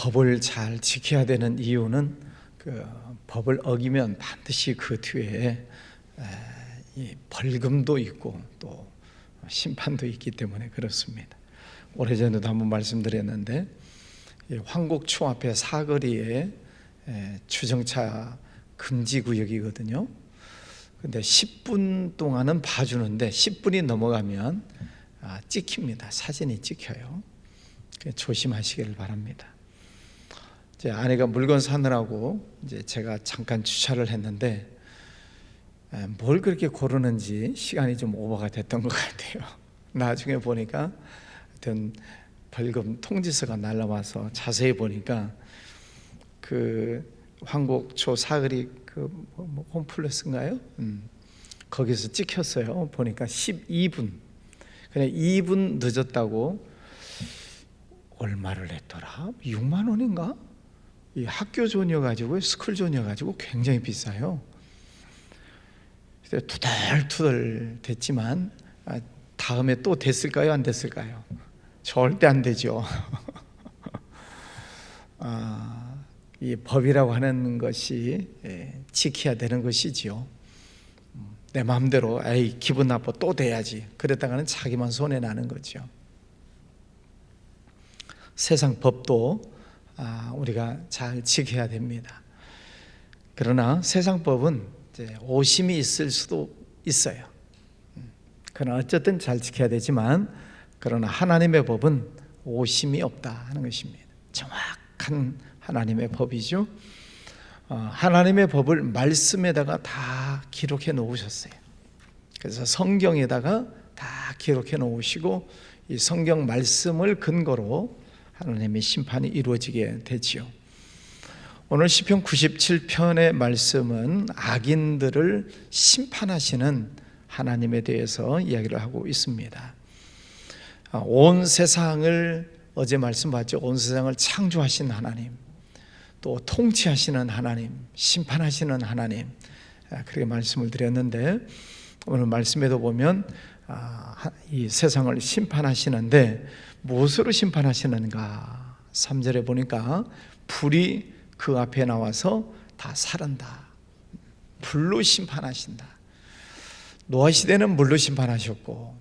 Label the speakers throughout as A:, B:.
A: 법을 잘 지켜야 되는 이유는 그 법을 어기면 반드시 그 뒤에 이 벌금도 있고 또 심판도 있기 때문에 그렇습니다. 오래전에도 한번 말씀드렸는데 황곡초 앞에 사거리에 주정차 금지 구역이거든요. 근데 10분 동안은 봐주는데 10분이 넘어가면 찍힙니다. 사진이 찍혀요. 조심하시길 바랍니다. 제 아내가 물건 사느라고 이제 제가 잠깐 주차를 했는데 뭘 그렇게 고르는지 시간이 좀 오버가 됐던 것 같아요. 나중에 보니까 하여튼 벌금 통지서가 날라와서 자세히 보니까 그 황곡초 사거리 그 홈플러스인가요? 거기서 찍혔어요. 보니까 12분. 그냥 2분 늦었다고 얼마를 냈더라? 6만 원인가? 이 학교 존이어가지고 스쿨 존이어가지고 굉장히 비싸요. 투덜투덜 됐지만 다음에 또 됐을까요? 안 됐을까요? 절대 안 되죠. 이 법이라고 하는 것이 지켜야 되는 것이지요. 내 마음대로 에이 기분 나빠 또 돼야지 그랬다가는 자기만 손해나는 거죠. 세상 법도 우리가 잘 지켜야 됩니다. 그러나 세상 법은 이제 오심이 있을 수도 있어요. 그러나 어쨌든 잘 지켜야 되지만 그러나 하나님의 법은 오심이 없다 하는 것입니다. 정확한 하나님의 법이죠. 하나님의 법을 말씀에다가 다 기록해 놓으셨어요. 그래서 성경에다가 다 기록해 놓으시고 이 성경 말씀을 근거로 하나님의 심판이 이루어지게 되지요. 오늘 시편 97편의 말씀은 악인들을 심판하시는 하나님에 대해서 이야기를 하고 있습니다. 온 세상을 어제 말씀 봤죠. 온 세상을 창조하신 하나님, 또 통치하시는 하나님, 심판하시는 하나님, 그렇게 말씀을 드렸는데 오늘 말씀에도 보면 이 세상을 심판하시는데 무엇으로 심판하시는가? 3절에 보니까 불이 그 앞에 나와서 다 사른다. 불로 심판하신다. 노아 시대는 물로 심판하셨고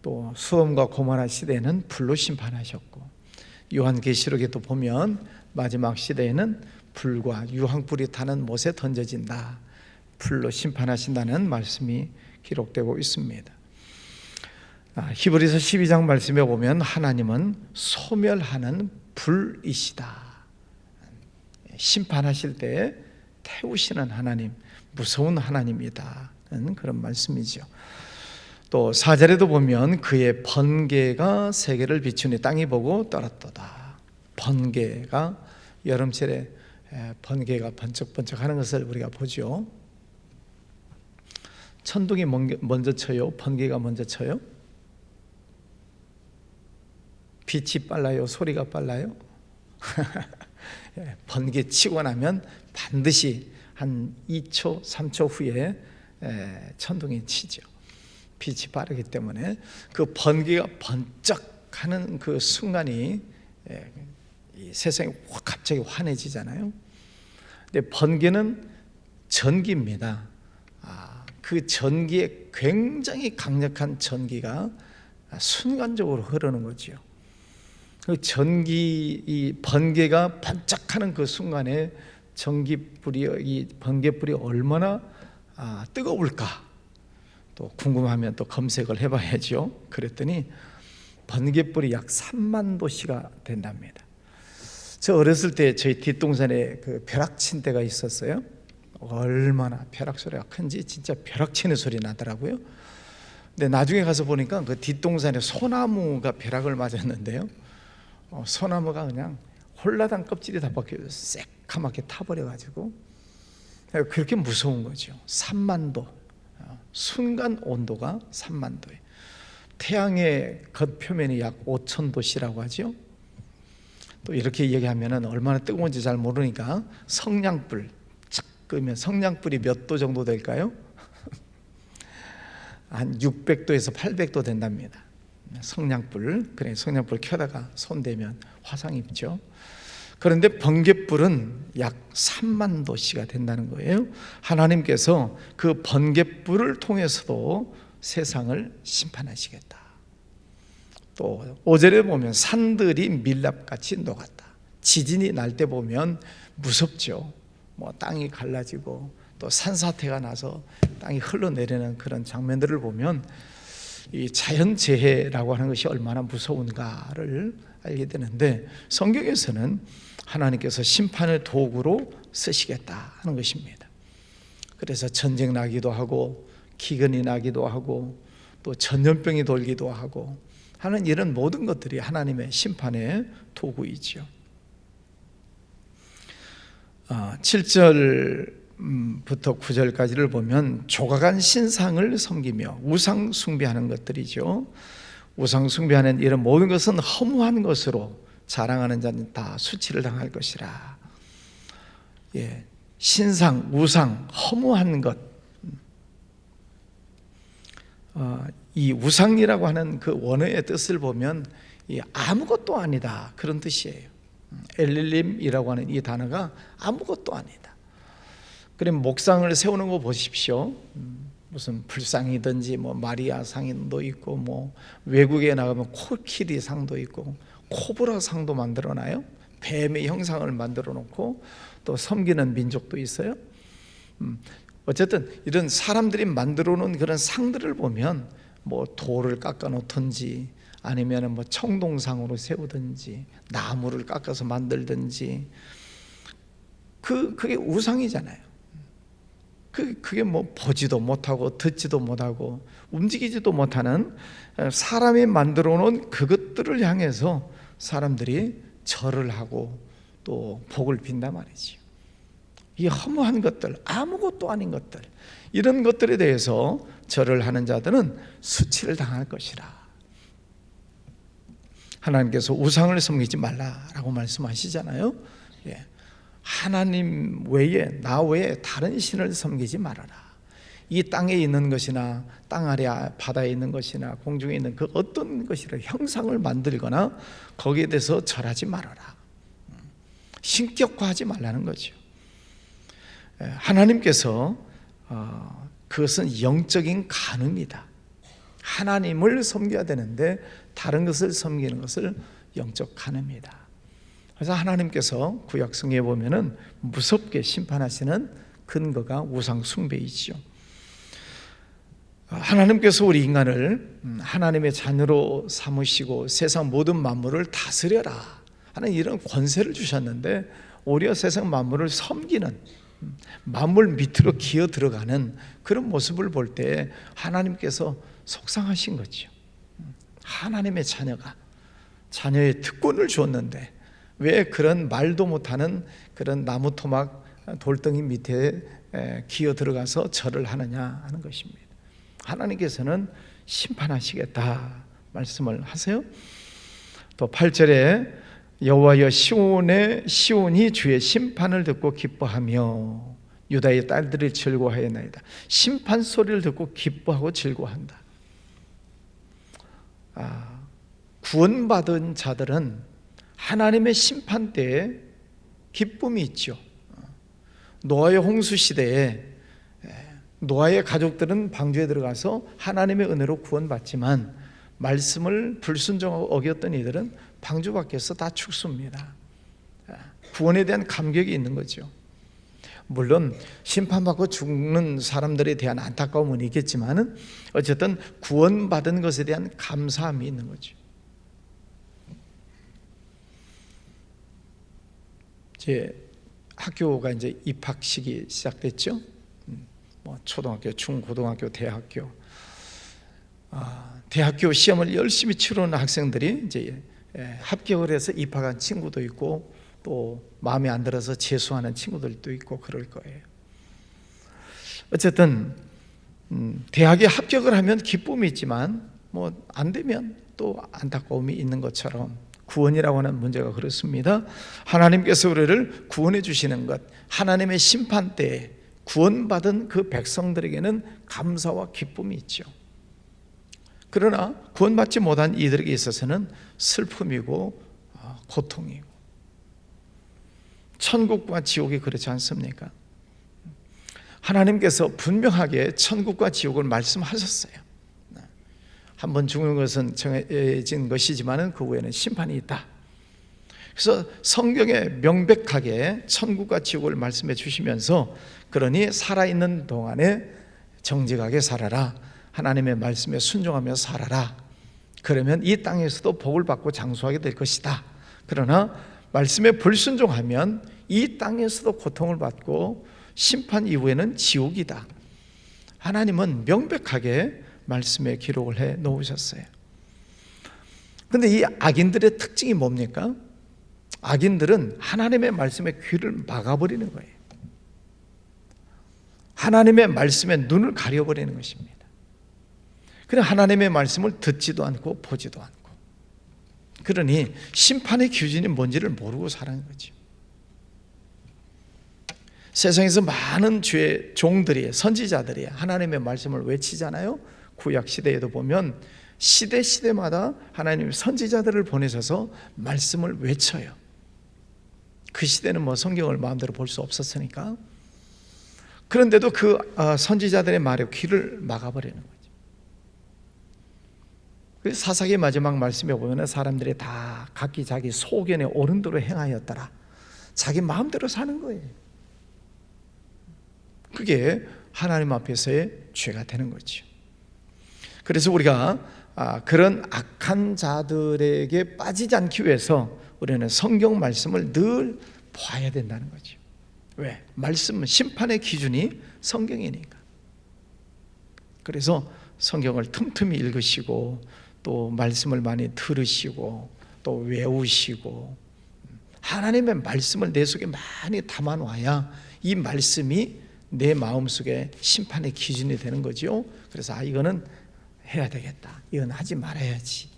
A: 또 수험과 고모라 시대는 불로 심판하셨고 요한계시록에도 보면 마지막 시대에는 불과 유황불이 타는 못에 던져진다. 불로 심판하신다는 말씀이 기록되고 있습니다. 히브리서 12장 말씀에 보면 하나님은 소멸하는 불이시다. 심판하실 때 태우시는 하나님, 무서운 하나님이다는 그런 말씀이죠. 또 4절에도 보면 그의 번개가 세계를 비추니 땅이 보고 떨었도다. 번개가 여름철에 번개가 번쩍번쩍하는 것을 우리가 보죠. 천둥이 먼저 쳐요? 번개가 먼저 쳐요? 빛이 빨라요? 소리가 빨라요? 번개 치고 나면 반드시 한 2초, 3초 후에 천둥이 치죠. 빛이 빠르기 때문에 그 번개가 번쩍하는 그 순간이 이 세상이 갑자기 환해지잖아요. 근데 번개는 전기입니다. 그 전기에 굉장히 강력한 전기가 순간적으로 흐르는 거죠. 그 전기, 이 번개가 반짝하는 그 순간에 전기불이, 이 번개불이 얼마나 뜨거울까? 또 궁금하면 또 검색을 해봐야죠. 그랬더니 번개불이 약 3만 도씨가 된답니다. 저 어렸을 때 저희 뒷동산에 그 벼락 친 때가 있었어요. 얼마나 벼락 소리가 큰지 진짜 벼락 치는 소리 나더라고요. 근데 나중에 가서 보니까 그 뒷동산에 소나무가 벼락을 맞았는데요. 소나무가 그냥 홀라당 껍질이 다 벗겨서 새카맣게 타버려가지고 그렇게 무서운 거죠. 3만 도, 순간 온도가 3만 도예요. 태양의 겉표면이 약 5천 도씨라고 하죠. 또 이렇게 얘기하면 얼마나 뜨거운지 잘 모르니까 성냥불 착 끄면 성냥불이 몇 도 정도 될까요? 한 600도에서 800도 된답니다. 성냥불, 그래 성냥불 켜다가 손 대면 화상 입죠. 그런데 번갯불은 약 3만 도시가 된다는 거예요. 하나님께서 그 번갯불을 통해서도 세상을 심판하시겠다. 또 5절에 보면 산들이 밀랍같이 녹았다. 지진이 날 때 보면 무섭죠. 뭐 땅이 갈라지고 또 산사태가 나서 땅이 흘러내리는 그런 장면들을 보면 이 자연재해라고 하는 것이 얼마나 무서운가를 알게 되는데, 성경에서는 하나님께서 심판의 도구로 쓰시겠다 하는 것입니다. 그래서 전쟁 나기도 하고 기근이 나기도 하고 또 전염병이 돌기도 하고 하는 이런 모든 것들이 하나님의 심판의 도구이죠. 7절부터 9절까지를 보면 조각한 신상을 섬기며 우상 숭배하는 것들이죠. 우상 숭배하는 이런 모든 것은 허무한 것으로 자랑하는 자는 다 수치를 당할 것이라. 신상, 우상, 허무한 것. 이 우상이라고 하는 그 원어의 뜻을 보면 아무것도 아니다 그런 뜻이에요. 엘릴림이라고 하는 이 단어가 아무것도 아니다. 그럼 목상을 세우는 거 보십시오. 무슨 불상이든지 뭐 마리아 상도 있고 뭐 외국에 나가면 코끼리 상도 있고 코브라 상도 만들어놔요. 뱀의 형상을 만들어 놓고 또 섬기는 민족도 있어요. 어쨌든 이런 사람들이 만들어 놓은 그런 상들을 보면 뭐 돌을 깎아 놓든지 아니면 뭐 청동상으로 세우든지 나무를 깎아서 만들든지 그게 우상이잖아요. 그게 뭐 보지도 못하고 듣지도 못하고 움직이지도 못하는 사람이 만들어 놓은 그것들을 향해서 사람들이 절을 하고 또 복을 빈단 말이죠. 이 허무한 것들, 아무것도 아닌 것들, 이런 것들에 대해서 절을 하는 자들은 수치를 당할 것이라. 하나님께서 우상을 섬기지 말라라고 말씀하시잖아요. 하나님 외에, 나 외에 다른 신을 섬기지 말아라. 이 땅에 있는 것이나 땅 아래 바다에 있는 것이나 공중에 있는 그 어떤 것이라 형상을 만들거나 거기에 대해서 절하지 말아라. 신격화하지 말라는 거죠. 하나님께서 그것은 영적인 간음이다. 하나님을 섬겨야 되는데 다른 것을 섬기는 것을 영적 간음이다. 그래서 하나님께서 구약 성경에 보면은 무섭게 심판하시는 근거가 우상 숭배이지요. 하나님께서 우리 인간을 하나님의 자녀로 삼으시고 세상 모든 만물을 다스려라 하는 이런 권세를 주셨는데 오히려 세상 만물을 섬기는, 만물 밑으로 기어 들어가는 그런 모습을 볼 때 하나님께서 속상하신 거죠. 하나님의 자녀의 특권을 주었는데 왜 그런 말도 못하는 그런 나무 토막 돌덩이 밑에 기어 들어가서 절을 하느냐 하는 것입니다. 하나님께서는 심판하시겠다 말씀을 하세요. 또 8절에 여호와여 시온이 주의 심판을 듣고 기뻐하며 유다의 딸들이 즐거워하였나이다. 심판 소리를 듣고 기뻐하고 즐거워한다. 구원받은 자들은 하나님의 심판 때에 기쁨이 있죠. 노아의 홍수 시대에 노아의 가족들은 방주에 들어가서 하나님의 은혜로 구원받지만 말씀을 불순종하고 어겼던 이들은 방주 밖에서 다 죽습니다. 구원에 대한 감격이 있는 거죠. 물론 심판받고 죽는 사람들에 대한 안타까움은 있겠지만 어쨌든 구원받은 것에 대한 감사함이 있는 거죠. 제 학교가 이제 입학식이 시작됐죠. 뭐 초등학교, 중고등학교, 대학교. 대학교 시험을 열심히 치르는 학생들이 이제 합격을 해서 입학한 친구도 있고 또 마음에 안 들어서 재수하는 친구들도 있고 그럴 거예요. 어쨌든 대학에 합격을 하면 기쁨이 있지만 뭐 안 되면 또 안타까움이 있는 것처럼 구원이라고 하는 문제가 그렇습니다. 하나님께서 우리를 구원해 주시는 것, 하나님의 심판 때에 구원받은 그 백성들에게는 감사와 기쁨이 있죠. 그러나 구원받지 못한 이들에게 있어서는 슬픔이고 고통이고 천국과 지옥이 그렇지 않습니까? 하나님께서 분명하게 천국과 지옥을 말씀하셨어요. 한번 죽는 것은 정해진 것이지만 그 후에는 심판이 있다. 그래서 성경에 명백하게 천국과 지옥을 말씀해 주시면서 그러니 살아있는 동안에 정직하게 살아라, 하나님의 말씀에 순종하며 살아라. 그러면 이 땅에서도 복을 받고 장수하게 될 것이다. 그러나 말씀에 불순종하면 이 땅에서도 고통을 받고 심판 이후에는 지옥이다. 하나님은 명백하게 말씀에 기록을 해 놓으셨어요. 그런데 이 악인들의 특징이 뭡니까? 악인들은 하나님의 말씀에 귀를 막아버리는 거예요. 하나님의 말씀에 눈을 가려버리는 것입니다. 그냥 하나님의 말씀을 듣지도 않고 보지도 않고, 그러니 심판의 기준이 뭔지를 모르고 살아가는 거죠. 세상에서 많은 주의 종들이, 선지자들이 하나님의 말씀을 외치잖아요. 구약 시대에도 보면 시대마다 하나님 선지자들을 보내셔서 말씀을 외쳐요. 그 시대는 뭐 성경을 마음대로 볼 수 없었으니까. 그런데도 그 선지자들의 말에 귀를 막아버리는 거죠. 사사기 마지막 말씀에 보면 사람들이 다 각기 자기 소견에 옳은 대로 행하였더라. 자기 마음대로 사는 거예요. 그게 하나님 앞에서의 죄가 되는 거죠. 그래서 우리가 그런 악한 자들에게 빠지지 않기 위해서 우리는 성경 말씀을 늘 봐야 된다는 거죠. 왜? 말씀은 심판의 기준이 성경이니까. 그래서 성경을 틈틈이 읽으시고 또 말씀을 많이 들으시고 또 외우시고 하나님의 말씀을 내 속에 많이 담아놔야 이 말씀이 내 마음속에 심판의 기준이 되는 거죠. 그래서 이거는 해야 되겠다, 이건 하지 말아야지,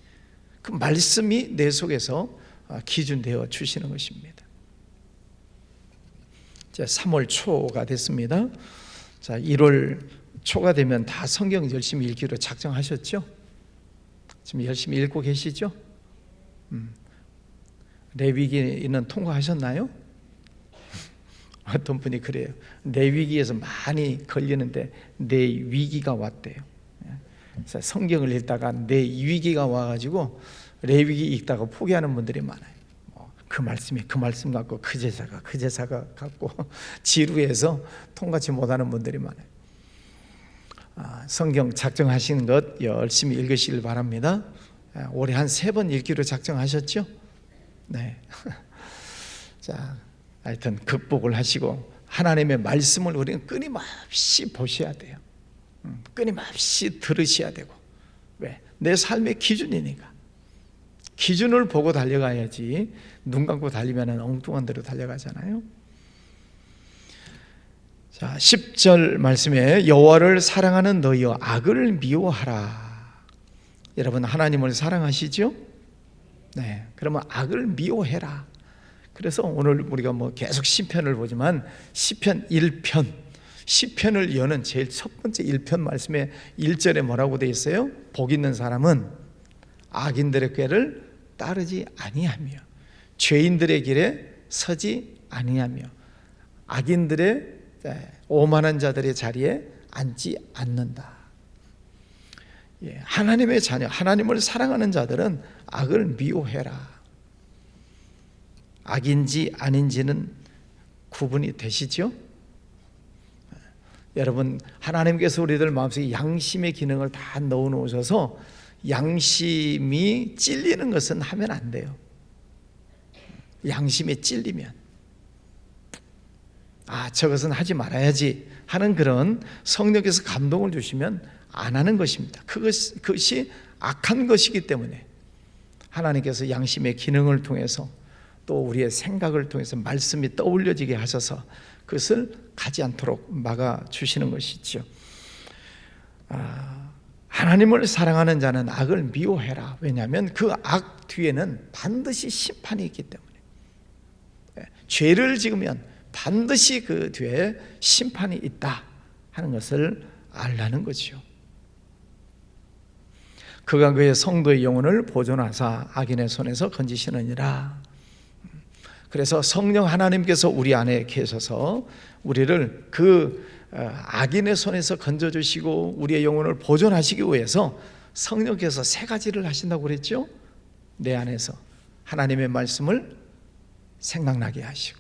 A: 그 말씀이 내 속에서 기준되어 주시는 것입니다. 자, 3월 초가 됐습니다. 자, 1월 초가 되면 다 성경 열심히 읽기로 작정하셨죠? 지금 열심히 읽고 계시죠? 레위기는 통과하셨나요? 어떤 분이 그래요. 내 위기에서 많이 걸리는데 내 위기가 왔대요. 그래서 성경을 읽다가 내 위기가 와가지고 레위기 읽다가 포기하는 분들이 많아요. 그 말씀 갖고 그 제사가 갖고 지루해서 통과치 못하는 분들이 많아요. 성경 작정하시는 것 열심히 읽으시길 바랍니다. 올해 한 3번 읽기로 작정하셨죠? 네. 자, 하여튼 극복을 하시고 하나님의 말씀을 우리는 끊임없이 보셔야 돼요. 끊임없이 들으셔야 되고. 왜? 내 삶의 기준이니까. 기준을 보고 달려가야지 눈 감고 달리면 엉뚱한 대로 달려가잖아요. 자, 10절 말씀에 여호와를 사랑하는 너희여 악을 미워하라. 여러분 하나님을 사랑하시죠? 네. 그러면 악을 미워해라. 그래서 오늘 우리가 뭐 계속 시편을 보지만 시편 1편, 시편을 여는 제일 첫 번째 1편 말씀에 1절에 뭐라고 되어 있어요? 복 있는 사람은 악인들의 꾀를 따르지 아니하며 죄인들의 길에 서지 아니하며 악인들의 오만한 자들의 자리에 앉지 않는다. 하나님의 자녀, 하나님을 사랑하는 자들은 악을 미워해라. 악인지 아닌지는 구분이 되시죠? 여러분 하나님께서 우리들 마음속에 양심의 기능을 다 넣어 놓으셔서 양심이 찔리는 것은 하면 안 돼요. 양심에 찔리면 저것은 하지 말아야지 하는 그런 성령께서 감동을 주시면 안 하는 것입니다. 그것이 악한 것이기 때문에 하나님께서 양심의 기능을 통해서 또 우리의 생각을 통해서 말씀이 떠올려지게 하셔서 그것을 가지 않도록 막아주시는 것이죠. 하나님을 사랑하는 자는 악을 미워해라. 왜냐하면 그 악 뒤에는 반드시 심판이 있기 때문에. 죄를 지으면 반드시 그 뒤에 심판이 있다 하는 것을 알라는 거죠. 그가 그의 성도의 영혼을 보존하사 악인의 손에서 건지시느니라. 그래서 성령 하나님께서 우리 안에 계셔서 우리를 그 악인의 손에서 건져주시고 우리의 영혼을 보존하시기 위해서 성령께서 세 가지를 하신다고 그랬죠. 내 안에서 하나님의 말씀을 생각나게 하시고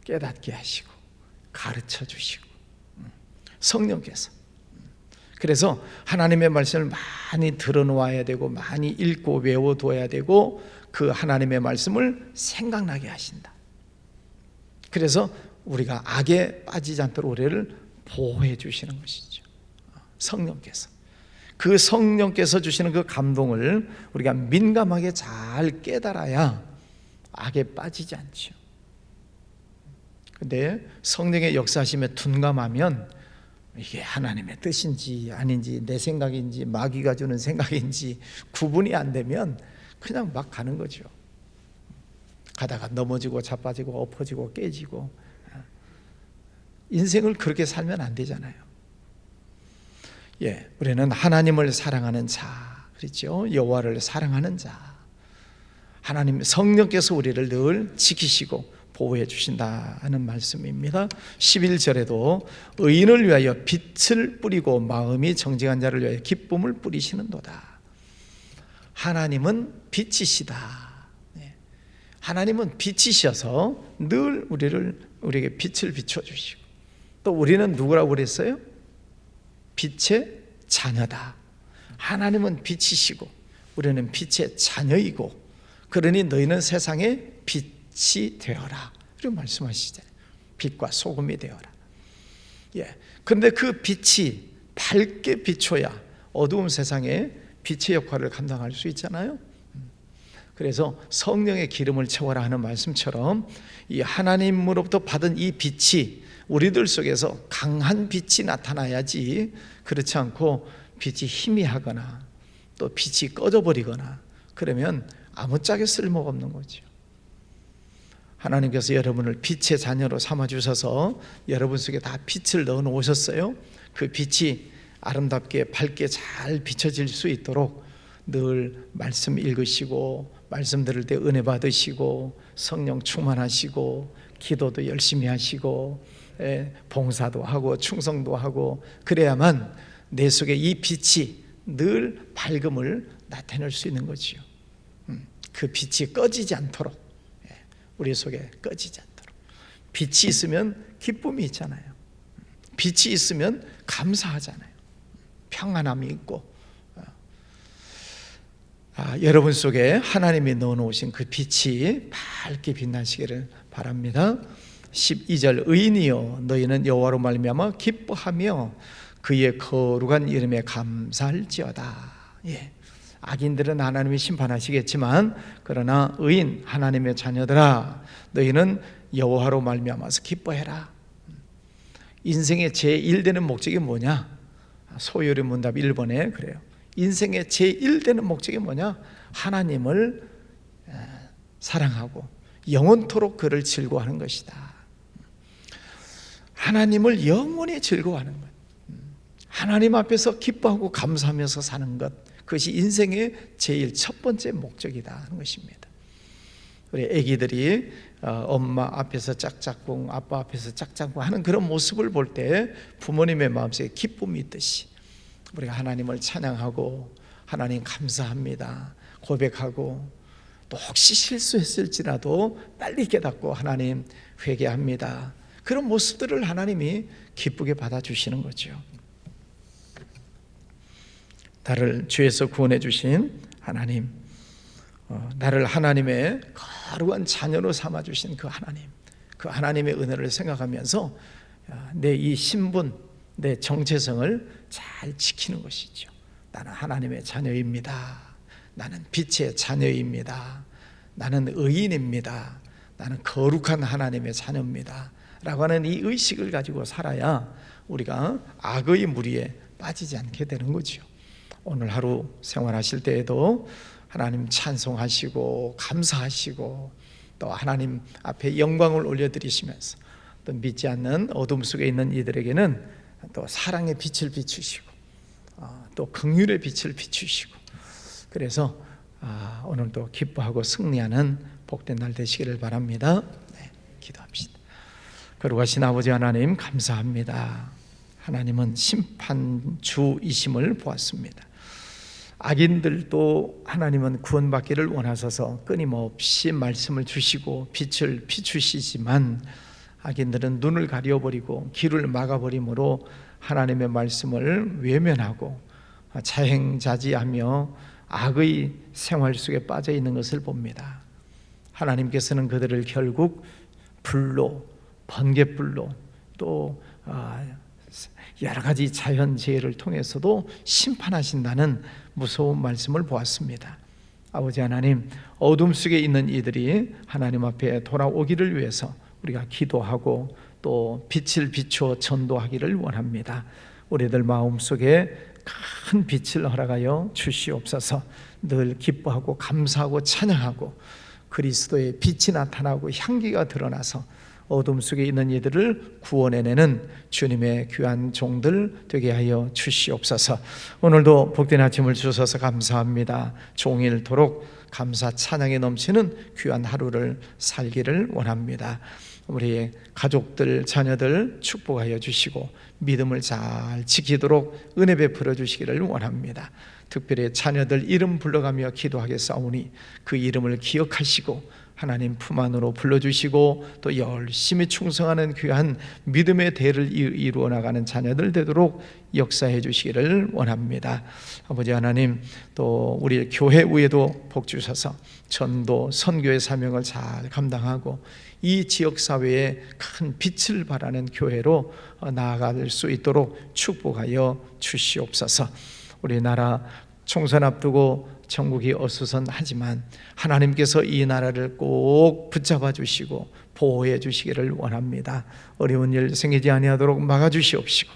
A: 깨닫게 하시고 가르쳐 주시고, 성령께서. 그래서 하나님의 말씀을 많이 들어놓아야 되고 많이 읽고 외워둬야 되고 그 하나님의 말씀을 생각나게 하신다. 그래서 우리가 악에 빠지지 않도록 우리를 보호해 주시는 것이죠. 성령께서. 그 성령께서 주시는 그 감동을 우리가 민감하게 잘 깨달아야 악에 빠지지 않죠. 근데 성령의 역사하심에 둔감하면 이게 하나님의 뜻인지 아닌지 내 생각인지 마귀가 주는 생각인지 구분이 안 되면 그냥 막 가는 거죠. 가다가 넘어지고 자빠지고 엎어지고 깨지고. 인생을 그렇게 살면 안 되잖아요. 우리는 하나님을 사랑하는 자, 그렇죠? 여호와를 사랑하는 자. 하나님 성령께서 우리를 늘 지키시고 보호해 주신다는 말씀입니다. 11절에도 의인을 위하여 빛을 뿌리고 마음이 정직한 자를 위하여 기쁨을 뿌리시는도다. 하나님은 빛이시다. 하나님은 빛이셔서 늘 우리에게 빛을 비춰주시고, 또 우리는 누구라고 그랬어요? 빛의 자녀다. 하나님은 빛이시고 우리는 빛의 자녀이고, 그러니 너희는 세상의 빛이 되어라, 이렇게 말씀하시잖아요. 빛과 소금이 되어라. 그런데 그 빛이 밝게 비춰야 어두운 세상에 빛의 역할을 감당할 수 있잖아요. 그래서 성령의 기름을 채워라 하는 말씀처럼 이 하나님으로부터 받은 이 빛이 우리들 속에서 강한 빛이 나타나야지, 그렇지 않고 빛이 희미하거나 또 빛이 꺼져버리거나 그러면 아무짝에 쓸모가 없는 거죠. 하나님께서 여러분을 빛의 자녀로 삼아주셔서 여러분 속에 다 빛을 넣어 놓으셨어요. 그 빛이 아름답게 밝게 잘 비춰질 수 있도록 늘 말씀 읽으시고 말씀 들을 때 은혜 받으시고 성령 충만하시고 기도도 열심히 하시고 봉사도 하고 충성도 하고, 그래야만 내 속에 이 빛이 늘 밝음을 나타낼 수 있는 거지요. 그 빛이 꺼지지 않도록, 우리 속에 꺼지지 않도록. 빛이 있으면 기쁨이 있잖아요. 빛이 있으면 감사하잖아요. 평안함이 있고. 여러분 속에 하나님이 넣어놓으신 그 빛이 밝게 빛나시기를 바랍니다. 12절 의인이여 너희는 여호와로 말미암아 기뻐하며 그의 거룩한 이름에 감사할지어다. 악인들은 하나님이 심판하시겠지만 그러나 의인 하나님의 자녀들아 너희는 여호와로 말미암아서 기뻐해라. 인생의 제1되는 목적이 뭐냐? 소요리 문답 1번에 그래요. 인생의 제1되는 목적이 뭐냐? 하나님을 사랑하고 영원토록 그를 즐거워하는 것이다. 하나님을 영원히 즐거워하는 것, 하나님 앞에서 기뻐하고 감사하면서 사는 것, 그것이 인생의 제일 첫 번째 목적이다 하는 것입니다. 우리 아기들이 엄마 앞에서 짝짝꿍, 아빠 앞에서 짝짝꿍 하는 그런 모습을 볼 때 부모님의 마음속에 기쁨이 있듯이 우리가 하나님을 찬양하고 하나님 감사합니다 고백하고, 또 혹시 실수했을지라도 빨리 깨닫고 하나님 회개합니다, 그런 모습들을 하나님이 기쁘게 받아주시는 거죠. 나를 죄에서 구원해 주신 하나님, 나를 하나님의 거룩한 자녀로 삼아주신 그 하나님, 그 하나님의 은혜를 생각하면서 내 이 신분, 내 정체성을 잘 지키는 것이죠. 나는 하나님의 자녀입니다. 나는 빛의 자녀입니다. 나는 의인입니다. 나는 거룩한 하나님의 자녀입니다 라고 하는 이 의식을 가지고 살아야 우리가 악의 무리에 빠지지 않게 되는 거죠. 오늘 하루 생활하실 때에도 하나님 찬송하시고 감사하시고 또 하나님 앞에 영광을 올려드리시면서 또 믿지 않는 어둠 속에 있는 이들에게는 또 사랑의 빛을 비추시고 또 긍휼의 빛을 비추시고, 그래서 오늘도 기뻐하고 승리하는 복된 날 되시기를 바랍니다. 네, 기도합시다. 거룩하신 아버지 하나님, 감사합니다. 하나님은 심판주이심을 보았습니다. 악인들도 하나님은 구원받기를 원하셔서 끊임없이 말씀을 주시고 빛을 비추시지만, 악인들은 눈을 가려버리고 길을 막아버림으로 하나님의 말씀을 외면하고 자행자지하며 악의 생활 속에 빠져 있는 것을 봅니다. 하나님께서는 그들을 결국 불로, 번갯불로, 또 여러 가지 자연재해를 통해서도 심판하신다는 무서운 말씀을 보았습니다. 아버지 하나님, 어둠 속에 있는 이들이 하나님 앞에 돌아오기를 위해서 우리가 기도하고 또 빛을 비추어 전도하기를 원합니다. 우리들 마음속에 큰 빛을 허락하여 주시옵소서. 늘 기뻐하고 감사하고 찬양하고 그리스도의 빛이 나타나고 향기가 드러나서 어둠 속에 있는 이들을 구원해내는 주님의 귀한 종들 되게 하여 주시옵소서. 오늘도 복된 아침을 주셔서 감사합니다. 종일토록 감사 찬양에 넘치는 귀한 하루를 살기를 원합니다. 우리 가족들, 자녀들 축복하여 주시고 믿음을 잘 지키도록 은혜 베풀어 주시기를 원합니다. 특별히 자녀들 이름 불러가며 기도하겠사오니 그 이름을 기억하시고 하나님 품 안으로 불러주시고 또 열심히 충성하는 귀한 믿음의 대를 이루어 나가는 자녀들 되도록 역사해 주시기를 원합니다. 아버지 하나님, 또 우리 교회 위에도 복 주셔서 전도, 선교의 사명을 잘 감당하고 이 지역사회에 큰 빛을 발하는 교회로 나아갈 수 있도록 축복하여 주시옵소서. 우리나라 총선 앞두고 전국이 어수선하지만 하나님께서 이 나라를 꼭 붙잡아 주시고 보호해 주시기를 원합니다. 어려운 일 생기지 아니하도록 막아 주시옵시고,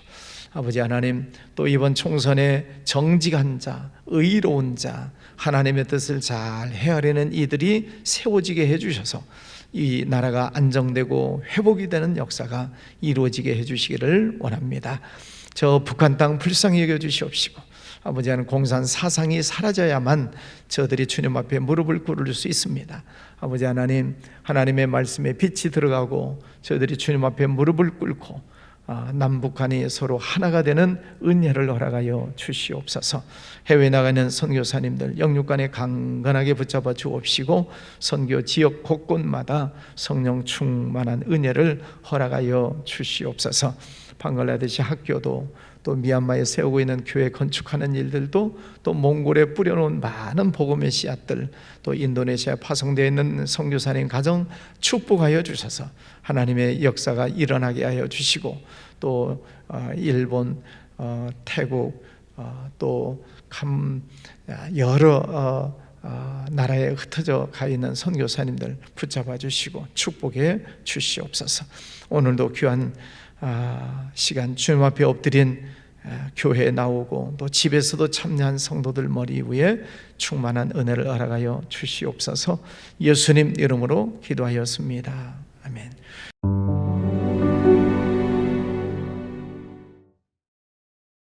A: 아버지 하나님, 또 이번 총선에 정직한 자, 의로운 자, 하나님의 뜻을 잘 헤아리는 이들이 세워지게 해주셔서 이 나라가 안정되고 회복이 되는 역사가 이루어지게 해주시기를 원합니다. 저 북한 땅 불쌍히 여겨주시옵시고, 아버지 하나님, 공산 사상이 사라져야만 저들이 주님 앞에 무릎을 꿇을 수 있습니다. 아버지 하나님, 하나님의 말씀에 빛이 들어가고 저들이 주님 앞에 무릎을 꿇고 남북한이 서로 하나가 되는 은혜를 허락하여 주시옵소서. 해외 나가는 선교사님들 영육간에 강건하게 붙잡아 주옵시고 선교 지역 곳곳마다 성령 충만한 은혜를 허락하여 주시옵소서. 방글라데시 학교도, 또 미얀마에 세우고 있는 교회 건축하는 일들도, 또 몽골에 뿌려놓은 많은 복음의 씨앗들, 또 인도네시아에 파송되어 있는 선교사님 가정 축복하여 주셔서 하나님의 역사가 일어나게 하여 주시고, 또 일본, 태국, 또 여러 나라에 흩어져 가 있는 선교사님들 붙잡아 주시고 축복해 주시옵소서. 오늘도 귀한 시간 주님 앞에 엎드린 교회에 나오고 또 집에서도 참여한 성도들 머리 위에 충만한 은혜를 허락하여 주시옵소서. 예수님 이름으로 기도하였습니다.